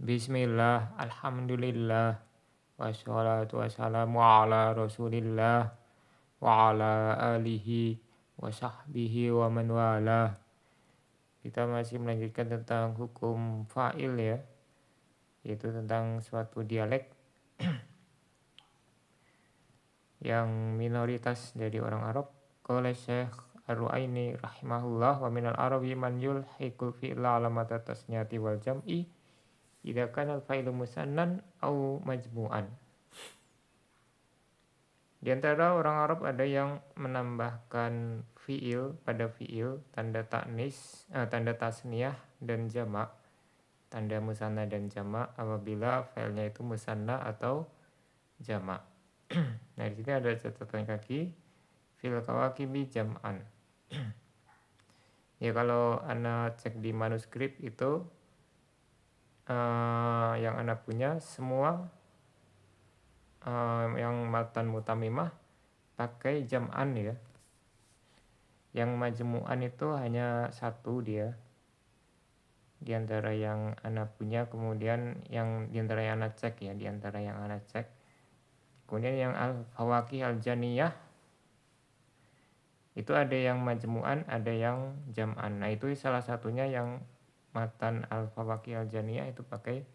Bismillah, alhamdulillah, wassalatu wassalamu ala rasulillah, wa ala alihi wa sahbihi wa man wala. Kita masih melanjutkan tentang hukum fa'il ya, yaitu tentang suatu dialek yang minoritas dari orang Arab. Qala Syekh Ar-Ru'aini rahimahullah, wa minal arabi man yulhiqul fi'la alamata tasniyati wal jam'i idza kana al-fa'ilu musannan au majmu'an. Di antara orang Arab ada yang menambahkan fi'il pada fi'il, tanda ta'nis, tanda tasniyah dan jamak, tanda musanna dan jamak apabila fa'ilnya itu musanna atau jamak. Nah, di sini ada catatan kaki fil kawakibi jam'an. Ya, kalau Anda cek di manuskrip itu yang Anda punya semua yang matan mutamimah pakai jam'an ya. Yang majmu'an itu hanya satu dia di antara yang Anda punya, kemudian yang di antara yang Anda cek ya, di antara yang Anda cek. Kemudian yang al-fawaqih al-janiyah itu ada yang majmu'an, ada yang jam'an. Nah, itu salah satunya yang matan al-fawaqih al-janiyah itu pakai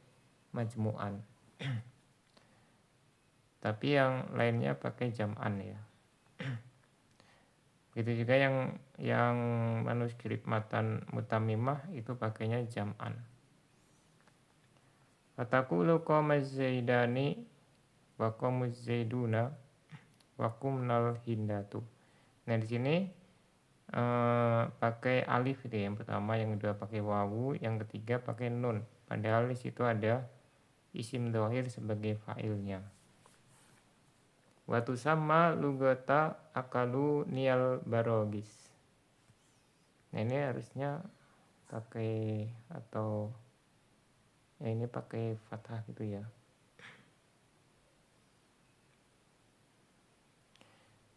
majmu'an. Tapi yang lainnya pakai jam'an ya. Begitu juga yang manuskrip matan mutamimah itu pakainya jam'an. Fataqulu qama zaidani wa qamuz zaiduna wa qumnal hindatu. Nah, di sini pakai alif itu yang pertama, yang kedua pakai wawu, yang ketiga pakai nun. Padahal di situ ada isim dhohir sebagai fa'ilnya. Watu sama lugata akalu nial barogis. Nah, ini harusnya pakai atau ya ini pakai fathah gitu ya.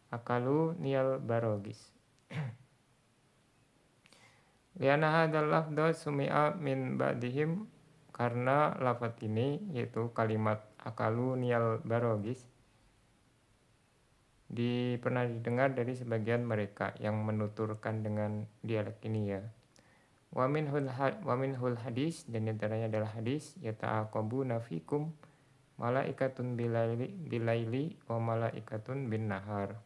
Akalu nial barogis. Liana hadzal lafdz sumi'a min ba'dihim, karena lafaz ini yaitu kalimat akalu nial barogis pernah didengar dari sebagian mereka yang menuturkan dengan dialek ini ya. Wa minhul hadis, dan antaranya adalah hadis yata'aqabuna fikum malaikatun bilaili wa malaikatun bin nahar.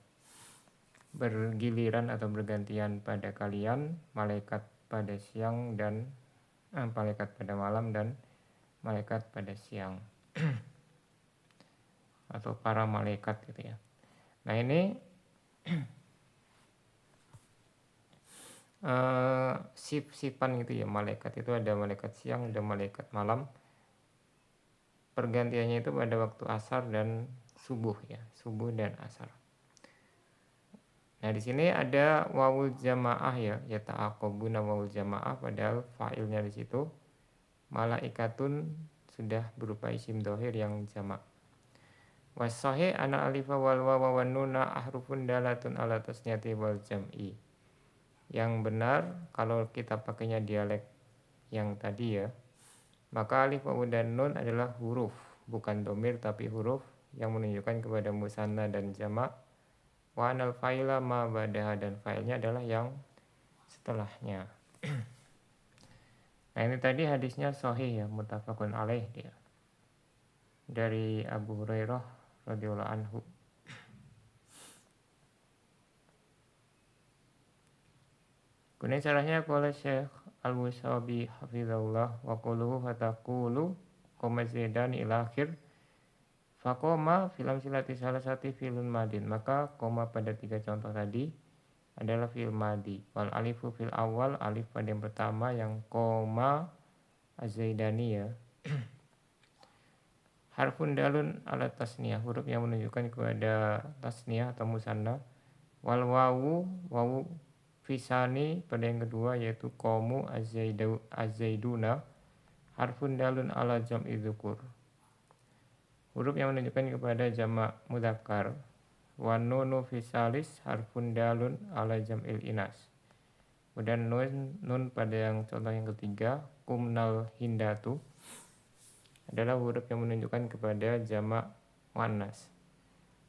Bergiliran atau bergantian pada kalian malaikat pada siang dan malaikat pada malam dan malaikat pada siang. Atau para malaikat gitu ya. Nah, ini sif-sifan gitu ya, malaikat itu ada malaikat siang, ada malaikat malam. Pergantiannya itu pada waktu asar dan subuh ya, subuh dan asar. Nah, di sini ada wawul jamaah ya, yata'aqabuna wawul jamaah, padahal fa'ilnya di situ malaikatun sudah berupa isim dhohir yang jamak. Wassahih ana alifa wal wawa wan nuna ahrufun dalatun ala tasniyati wal jam'i. Yang benar kalau kita pakainya dialek yang tadi ya, maka alif wawu dan nun adalah huruf, bukan domir tapi huruf yang menunjukkan kepada musanna dan jamak. Wa anal fa'ila ma ba'daha, dan fa'ilnya adalah yang setelahnya. Nah, ini tadi hadisnya sahih ya, muttafaqun alaih dia. Dari Abu Hurairah radhiyallahu anhu. Kemudian caranya qala Syekh Al-Musawi hafizahullah wa quluhu fataqulu qama zaidan ila akhir faqoma filam silati salah satu filun madin. Maka koma pada tiga contoh tadi adalah fi'il madi. Wal alifu fil awal, alif pada yang pertama yang koma az-zaidani ya. Harfun dalun ala tasniyah, huruf yang menunjukkan kepada tasniyah atau musanna. Wal wawu fisani pada yang kedua yaitu qomu az-zaiduna, harfun dalun ala jam'i dzukur, huruf yang menunjukkan kepada jamak mudzakkar. Wa nunu fisalis harfun dalun ala jam'il inas. Kemudian nun pada yang contoh yang ketiga kumnal hindatu, adalah huruf yang menunjukkan kepada jamak muannas.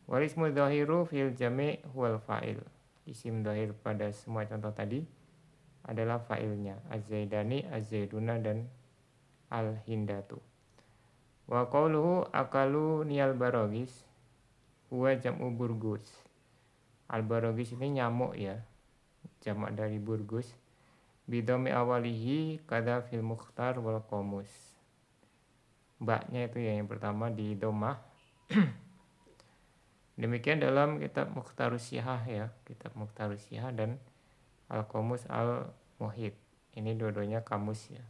Wal ismu dhahiru fil jami' huwal fa'il. Isim dhahir pada semua contoh tadi adalah fa'ilnya. Az-zaidani, az-zaiduna, dan al-hindatu. Wa qawluhu akalu niyal barogis huwa jam'u burgus. Al-barogis ini nyamuk ya, jamak dari burgus. Bidomi awalihi kada fil mukhtar wal qomus. Mbaknya itu yang pertama di domah. Demikian dalam kitab Mukhtarus Sihah ya, kitab Mukhtarus Sihah dan Al-Qomus Al-Muhit. Ini dua-duanya kamus ya.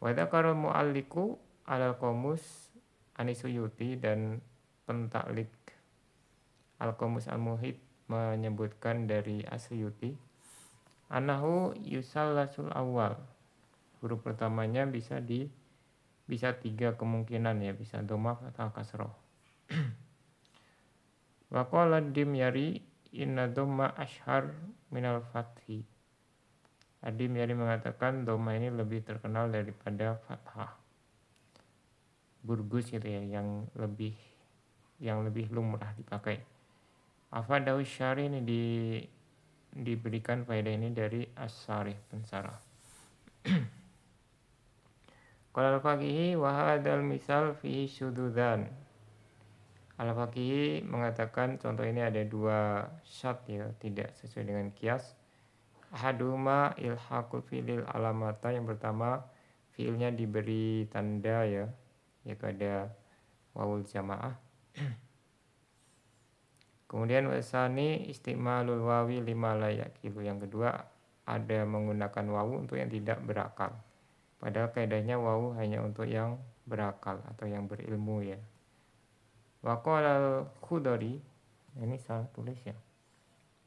Wa dzakara mu'alliqu alal qomus Anisuyuti, dan pentaklik Al-Qomus Al-Muhit menyebutkan dari Asyuti anahu yusallasul awal. Huruf pertamanya bisa tiga kemungkinan ya, bisa dhammah atau kasroh. Wa qala Dimyari inna dhamma ashhar minal fathi. Ad-Dimyari mengatakan dhamma ini lebih terkenal daripada fathah. Burgus gitu ya, yang lebih lumrah dipakai. Afadahu Syari ini diberikan faedah ini dari As-Sarih pensarah. Qala al-Faqihi wa hadzal misal fihi syududzan. Al-Faqihi mengatakan contoh ini ada dua syad ya, tidak sesuai dengan kias. Ahaduma ilhaqul fi'lil alamata, yang pertama fi'ilnya diberi tanda ya, yaitu ada wawul jamaah. Kemudian wasani istimalul wawi lima la yaqilu, yang kedua ada menggunakan wawu untuk yang tidak berakal. Padahal kaidahnya wawu hanya untuk yang berakal atau yang berilmu ya. Wa qala al-Khudari, ini salah tulis ya,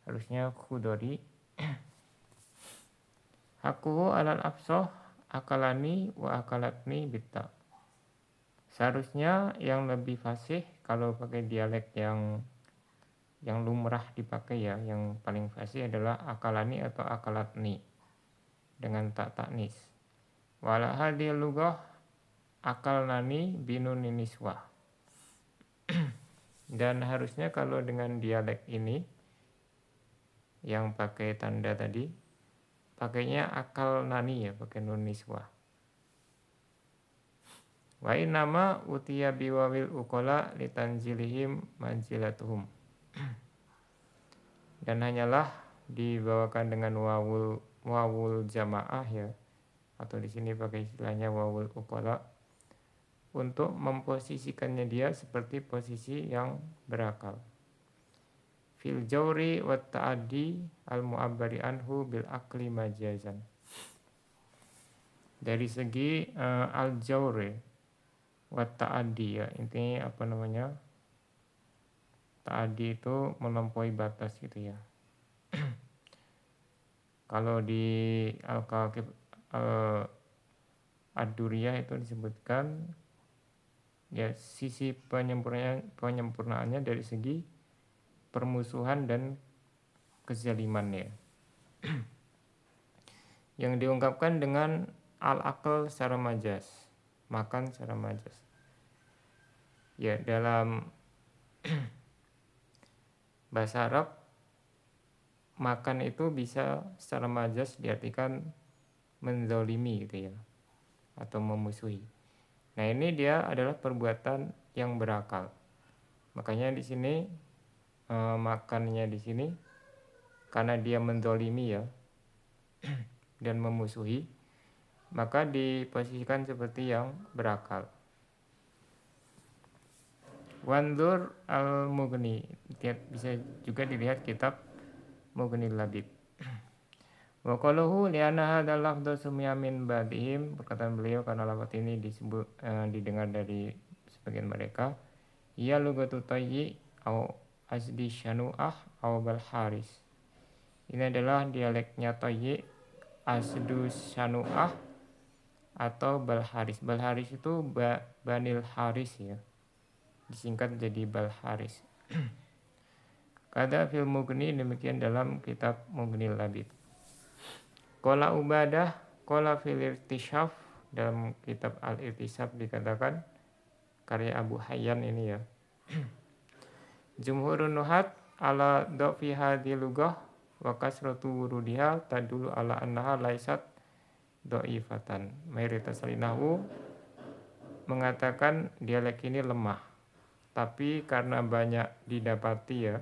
harusnya Khudari. Hakuhu alal afsah akalani wa akalatni bitta. Seharusnya yang lebih fasih kalau pakai dialek yang lumrah dipakai ya, yang paling fasih adalah akalani atau akalatni dengan tak taknis. Wala hadil lughah akalnani binun niswah. Dan harusnya kalau dengan dialek ini yang pakai tanda tadi, pakainya akal nani ya, pakai nun niswah. Wa innama utiya biwawil uqala litanzilihim manzilatuhum. Dan hanyalah dibawakan dengan wawul jamaah ya, atau di sini pakai istilahnya wawul uqala, untuk memposisikannya dia seperti posisi yang berakal. Fil jawri wa ta'addi al mu'abbari anhu bil akli majazan. Dari segi al jawri wa ta'addi ya, intinya apa namanya, ta'addi itu melampaui batas gitu ya. Kalau di Al-Kaqib Ad-Duriyah itu disebutkan ya sisi penyempurnaannya dari segi permusuhan dan kezaliman ya. Yang diungkapkan dengan al-aql secara majaz, makan secara majaz. Ya, dalam bahasa Arab makan itu bisa secara majaz diartikan menzalimi gitu ya, atau memusuhi. Nah, ini dia adalah perbuatan yang berakal. Makanya di sini makannya di sini karena dia menzalimi ya dan memusuhi, maka diposisikan seperti yang berakal. Wanzur al-Mughni, bisa juga dilihat kitab Mughni Labib. Wa qaluhu li'anna hadzal lafdhu sumiya min ba'dihim, perkataan beliau karena lafaz ini disebut didengar dari sebagian mereka. Ya lugatu tayyi au asdi syanu'ah au bal haris. Ini adalah dialeknya tayyi, asdu syanu'ah atau bal haris. Bal haris itu banil haris ya, disingkat jadi bal haris. Kada fil Mughni, demikian dalam kitab Mughni Labib. Qala Ubadah qala fil irtisyaf dalam kitab Al-Irtisab dikatakan, karya Abu Hayyan ini ya. Jumhurun nuhat ala dhafi hadhil lughah wa kasratu wurudiha tadulu ala annaha laisat dhaifatan. Mayoritas ahli nahwu mengatakan dialek ini lemah. Tapi karena banyak didapati ya,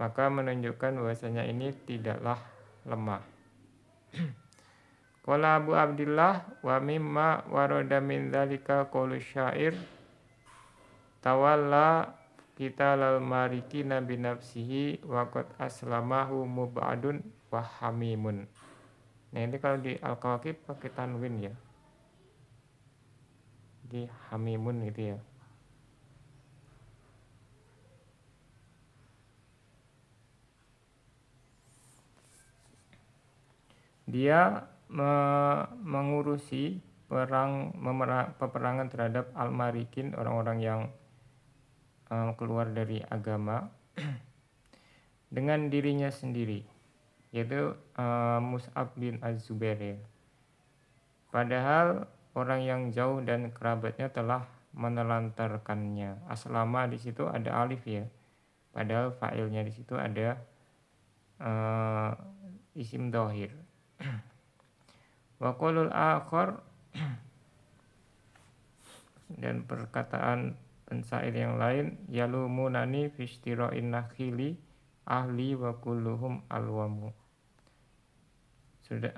maka menunjukkan bahwasanya ini tidaklah lemah. Qala Abu Abdillah wa mimma warada min dzalika qaulu syair tawalla kita lal mariki nabi nafsihi waqad aslamahu mubadun wa hamimun. Nah ini kalau di Al-Kawakib pakai tanwin ya, di hamimun gitu ya. Dia mengurusi peperangan terhadap al-marikin, orang-orang yang keluar dari agama dengan dirinya sendiri, yaitu Mus'ab bin Az-Zubair ya. Padahal orang yang jauh dan kerabatnya telah menelantarkannya. Aslama di situ ada alif ya, padahal fa'ilnya di situ ada isim dhohir. Wa qaulul akhar dan perkataan pensair yang lain, yalumunani fi istira'in nakhili ahli wa kulluhum alwamu. Sudah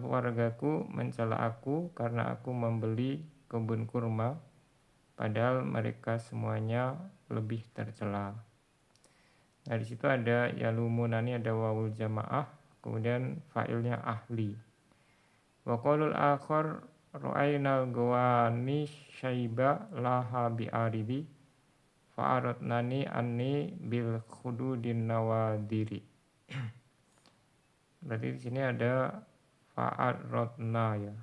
keluargaku mencela aku karena aku membeli kebun kurma, padahal mereka semuanya lebih tercela. Nah di situ ada yalumunani, ada wawul jamaah, kemudian fa'ilnya ahli. Wa qaulul akhar ra'ainal gawani syaiba laha bi'aridi fa'aradnani anni bil khududin nawadiri. Berarti di sini ada fa'aradna ya.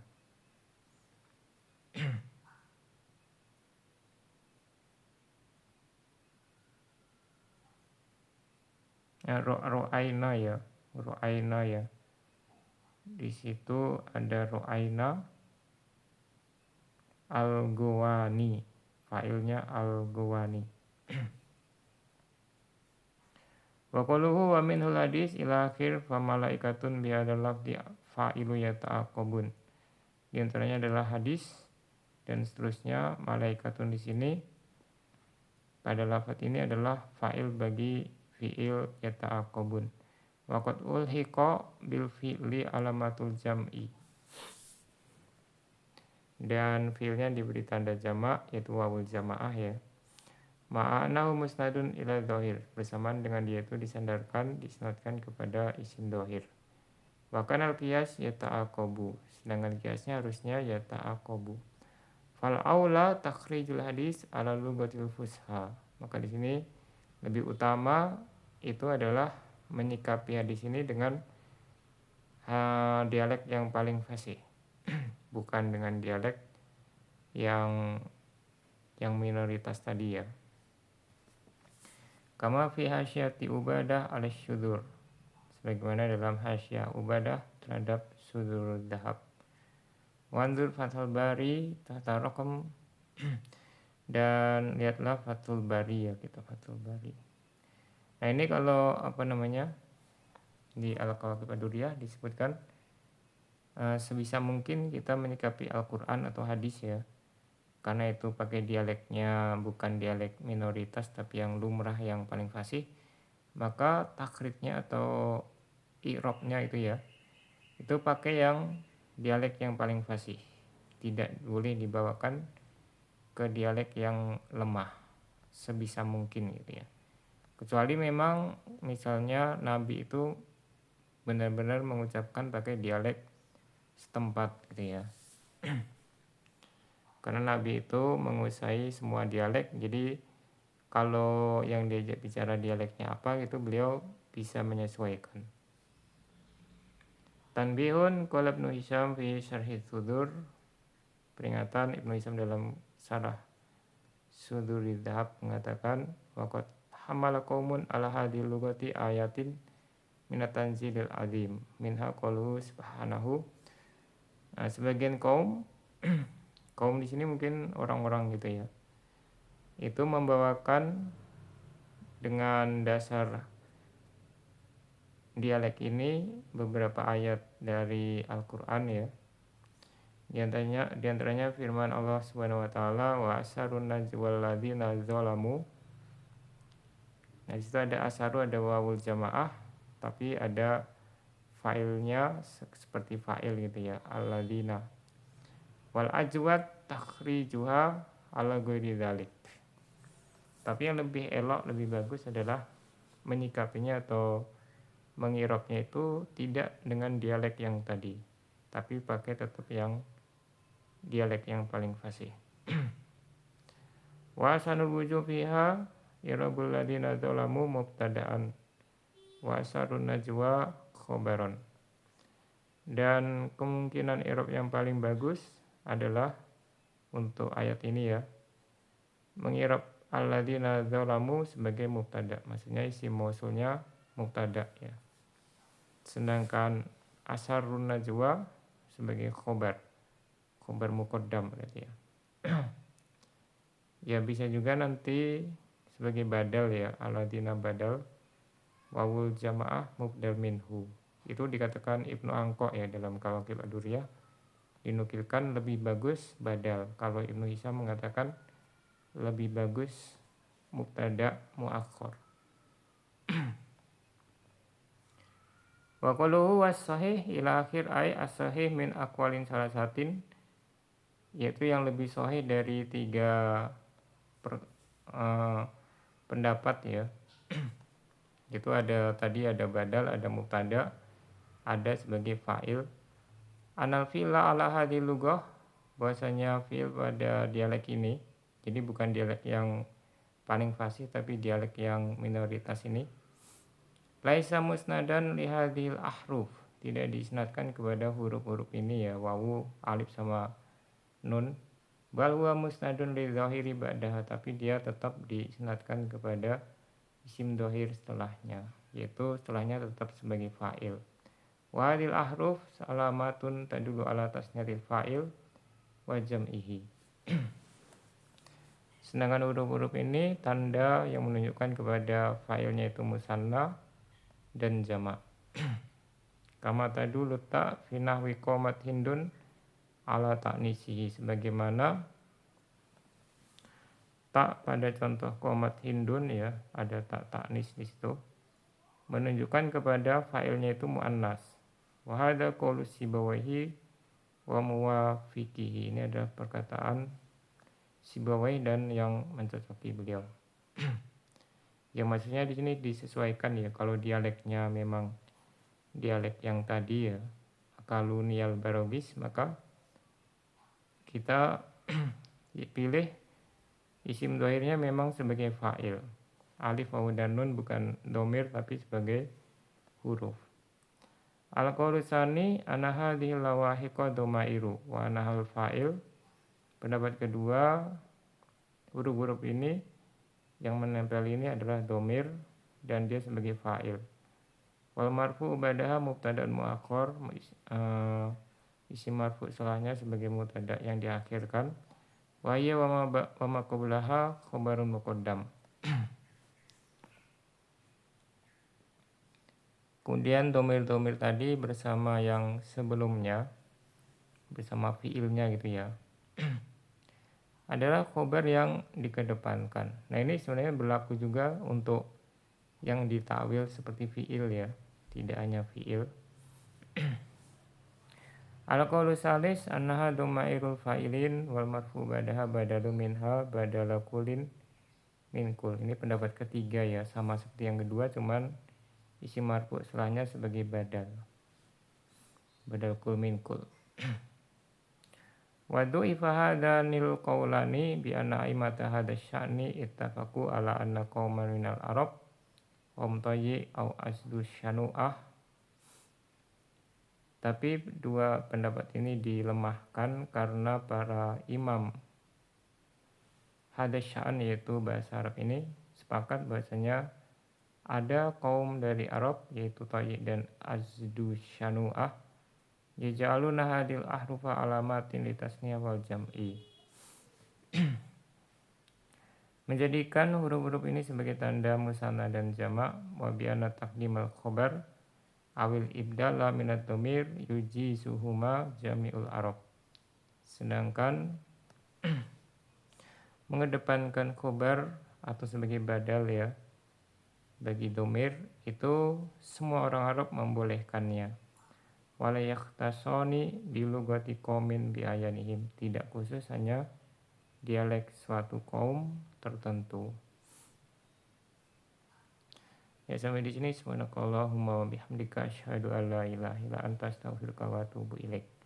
Ro'aina ya, ro'aina ya. Di situ ada ro'aina al-gawani, fa'ilnya al-gawani. Wa qaluhu wa minhul hadis ila akhir fa malaikatun bi hadzal lafzi fa'ilu yata'aqabun. Di antaranya adalah hadis dan seterusnya. Malaikatun di sini pada lafaz ini adalah fa'il bagi fi'il yata'aqabun. Wa qad ulhiqa bil fi'li alamatul jam'i. Dan fi'ilnya diberi tanda jamak yaitu wawul jamaah ya. Ma'anahu musnadun ila dhahir, bersamaan dengan dia itu disandarkan kepada isim dhahir. Bahkan al-qiyas yata'aqabu, sedangkan qiyasnya harusnya yata'aqabu. Fal aula takhrijul hadis ala lughatil fusha. Maka di sini lebih utama itu adalah menyikapi hadis ini dengan dialek yang paling fasih, bukan dengan dialek yang minoritas tadi ya. Kama fi hasyati Ubadah al-syudur, sebagaimana dalam hasyiah Ubadah terhadap sudur dahab. Wanzur Fathul Bari tahta raqam dan lihatlah Fathul Bari ya, kita Fathul Bari. Nah ini kalau di Al-Kawakib Ad-Durriyah disebutkan sebisa mungkin kita menyikapi Al-Quran atau hadis ya, karena itu pakai dialeknya bukan dialek minoritas tapi yang lumrah, yang paling fasih, maka takhrijnya atau i'rabnya itu ya, itu pakai yang dialek yang paling fasih, tidak boleh dibawakan ke dialek yang lemah sebisa mungkin gitu ya. Kecuali memang misalnya Nabi itu benar-benar mengucapkan pakai dialek setempat gitu ya. Karena Nabi itu menguasai semua dialek, jadi kalau yang diajak bicara dialeknya apa gitu beliau bisa menyesuaikan. Tanbihun qala Ibnu Hisham fi Syarhi Sudur, peringatan Ibnu Hisham dalam Syarah Sudurid Dhahab mengatakan waqad hamala qaumun ala hadhil lughati ayatin minat tanzilil azim minha qaluhu subhanahu Nah, sebagian kaum kaum di sini mungkin orang-orang gitu ya, itu membawakan dengan dasar dialek ini beberapa ayat dari Al-Qur'an ya. Di antaranya firman Allah Subhanahu wa taala wa asarun najwal ladzina zalamu. Nah, di situ ada asaru, ada wawul jamaah, tapi ada failnya seperti fa'il gitu ya, alladzina. Wal ajwad takhrijuha ala ghairi dzalik. Tapi yang lebih elok, lebih bagus adalah menyikapinya atau mengiroknya itu tidak dengan dialek yang tadi, tapi pakai tetap yang dialek yang paling fasih. Wa sanul wujuh fiha irabul ladina zalamu mubtada'an wa asarun najwa khobaron. Dan kemungkinan i'rab yang paling bagus adalah untuk ayat ini ya, mengirab alladzina zalamu sebagai mubtada, maksudnya isim mausulnya mubtada ya. Sedangkan asarun najwa sebagai khobar muqaddam berarti ya. Ya bisa juga nanti sebagai badal ya, alladzina badal wawul jamaah mubdal minhu. Itu dikatakan Ibnu Angko ya dalam Kawakib Ad-Durriyah, dinukilkan lebih bagus badal. Kalau Ibnu Hisham mengatakan lebih bagus mubtada muakhir. Wa qaluhu was-sahih ila akhir ay as-sahih min aqwalin salasatin, yaitu yang lebih sahih dari 3 pendapat ya. Itu ada tadi, ada badal, ada mubtada, ada sebagai fa'il. Anal fi'la ala hadhil lughah, bahwasanya fi'il pada dialek ini, jadi bukan dialek yang paling fasih tapi dialek yang minoritas ini, laisa musnadan li hadhil ahruf, tidak diisnadkan kepada huruf-huruf ini ya, wawu, alif sama nun. Bal huwa musnadun li zahiri ba'daha, tapi dia tetap diisnadkan kepada isim dhahir setelahnya, yaitu setelahnya tetap sebagai fa'il. Wa hadhil ahruf alamatun tadullu ala tasniyatil fa'il wa jam'ihi. Sedangkan huruf-huruf ini tanda yang menunjukkan kepada fa'ilnya itu musanna dan jamak. Kama tadullu ta fi nahwi qomat hindun ala ta'nisihi, sebagaimana tak pada contoh qomat hindun ya, ada tak ta'nis di situ, menunjukkan kepada fa'ilnya itu muannas. Wa hadza qaulu Sibawayhi wa muwafiqihi, ini adalah perkataan Sibawayhi dan yang mencocoki beliau. Yang maksudnya di sini disesuaikan ya, kalau dialeknya memang dialek yang tadi ya, kalunial barobis, maka kita pilih isim dhahirnya memang sebagai fa'il, alif wawu dan nun bukan domir tapi sebagai huruf. Al-qaulu tsani ana hadhihi lawahiqa dhamairu wa anahal fa'il. Pendapat kedua, huruf-huruf ini yang menempel ini adalah domir dan dia sebagai fa'il. Wal marfu ba'daha mubtada'un muakhkhar, isim marfu setelahnya sebagai mubtada yang diakhirkan. Wa hiya wa ma qablaha khabarun muqaddam. Kemudian domir-domir tadi bersama yang sebelumnya, bersama fiilnya gitu ya, adalah khobar yang dikedepankan. Nah ini sebenarnya berlaku juga untuk yang ditakwil seperti fiil ya, tidak hanya fiil. Al-qaulu salis annaha dhamairul fa'ilin wal marfu ba'daha badalu minha badala kulin minkul. Ini pendapat ketiga ya, sama seperti yang kedua, cuman isim marfu setelahnya sebagai badal kul minkul. Wa du'ifa hadanil qaulani bi anna aimata hadha sya'ni ittafaqu ala anna qauman minal arab hum tayyi au asdu syanu'ah. Tapi dua pendapat ini dilemahkan karena para imam hadha sya'an, yaitu bahasa Arab ini, sepakat bahasanya ada kaum dari Arab yaitu Tayyi dan Azdu Syanu'ah Yaj'aluna hadil ahrufa alamatin litasniya wal jam'i. Menjadikan huruf-huruf ini sebagai tanda musanna dan jamak. Wa bi'anna taqdimal khobar awil ibdala minad dhamir yujisuhuma jami'ul arab. Sedangkan mengedepankan khobar atau sebagai badal ya bagi domir itu semua orang Arab membolehkannya. Wala yakhtasoni bi lugati qaumin bi ayanihim, tidak khusus hanya dialek suatu kaum tertentu. Ya, sampai di sini. Subhanakallahumma wa bihamdika asyhadu an la ilaha illa anta astaghfiruka wa atubu ilaik.